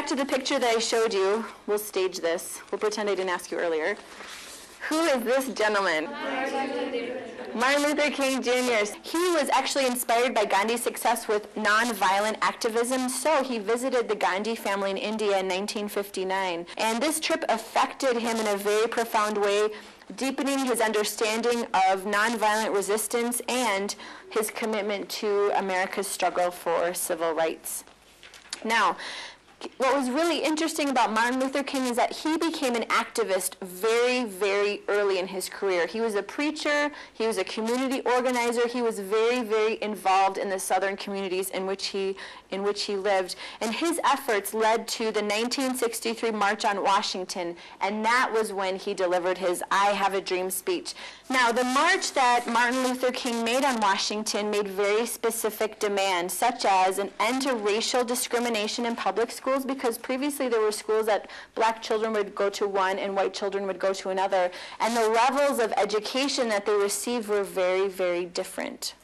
to the picture that I showed you. We'll stage this. We'll pretend I didn't ask you earlier. Who is this gentleman? Martin Luther King Jr. He was actually inspired by Gandhi's success with nonviolent activism, so he visited the Gandhi family in India in 1959. And this trip affected him in a very profound way, deepening his understanding of nonviolent resistance and his commitment to America's struggle for civil rights. Now, what was really interesting about Martin Luther King is that he became an activist very, very early in his career. He was a preacher, he was a community organizer, he was very, very involved in the southern communities in which he lived. And his efforts led to the 1963 March on Washington, and that was when he delivered his I Have a Dream speech. Now, the march that Martin Luther King made on Washington made very specific demands, such as an end to racial discrimination in public schools, because previously there were schools that black children would go to one and white children would go to another, and the levels of education that they received were very, very different.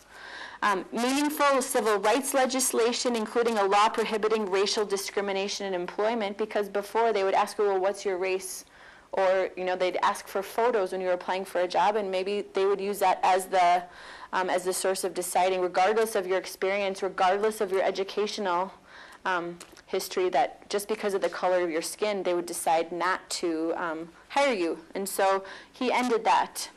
Meaningful civil rights legislation, including a law prohibiting racial discrimination in employment, because before they would ask you, well, what's your race? Or, you know, they'd ask for photos when you were applying for a job, and maybe they would use that as the source of deciding, regardless of your experience, regardless of your educational history, that just because of the color of your skin, they would decide not to hire you. And so he ended that.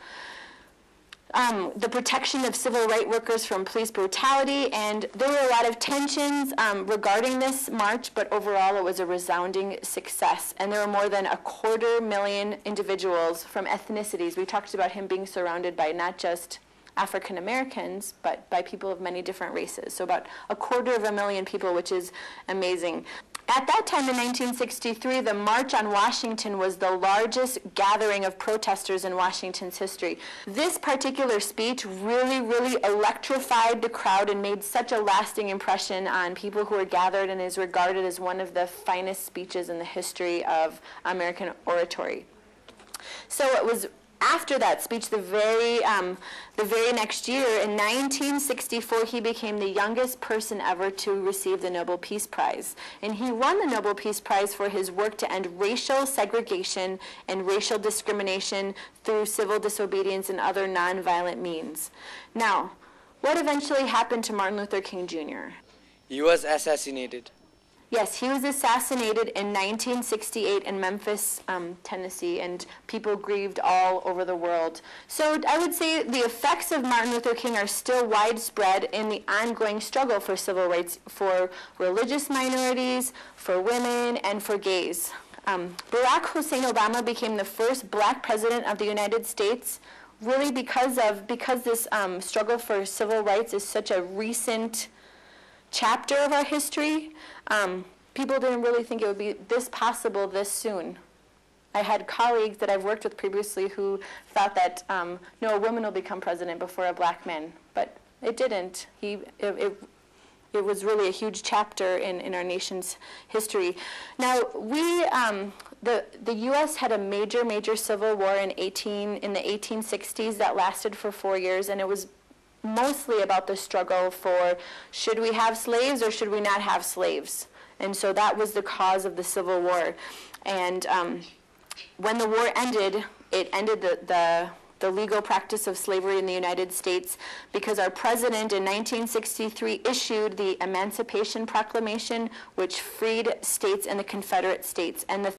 The protection of civil rights workers from police brutality, and there were a lot of tensions regarding this march, but overall it was a resounding success. And there were more than 250,000 individuals from ethnicities. We talked about him being surrounded by not just African Americans, but by people of many different races. So about 250,000 people, which is amazing. At that time in 1963, the March on Washington was the largest gathering of protesters in Washington's history. This particular speech really, really electrified the crowd and made such a lasting impression on people who were gathered, and is regarded as one of the finest speeches in the history of American oratory. So it was after that speech, the very next year, in 1964, he became the youngest person ever to receive the Nobel Peace Prize. And he won the Nobel Peace Prize for his work to end racial segregation and racial discrimination through civil disobedience and other nonviolent means. Now, what eventually happened to Martin Luther King Jr.? He was assassinated. Yes, he was assassinated in 1968 in Memphis, Tennessee, and people grieved all over the world. So I would say the effects of Martin Luther King are still widespread in the ongoing struggle for civil rights for religious minorities, for women, and for gays. Barack Hussein Obama became the first black president of the United States, really because this struggle for civil rights is such a recent chapter of our history. People didn't really think it would be this possible this soon. I had colleagues that I've worked with previously who thought that, no, a woman will become president before a black man, but it didn't. It was really a huge chapter in our nation's history. Now, the U.S. had a major civil war in the 1860s that lasted for 4 years, and it was mostly about the struggle for, should we have slaves or should we not have slaves? And so that was the cause of the Civil War. And when the war ended, it ended the legal practice of slavery in the United States, because our president in 1963 issued the Emancipation Proclamation, which freed states and the Confederate States. And the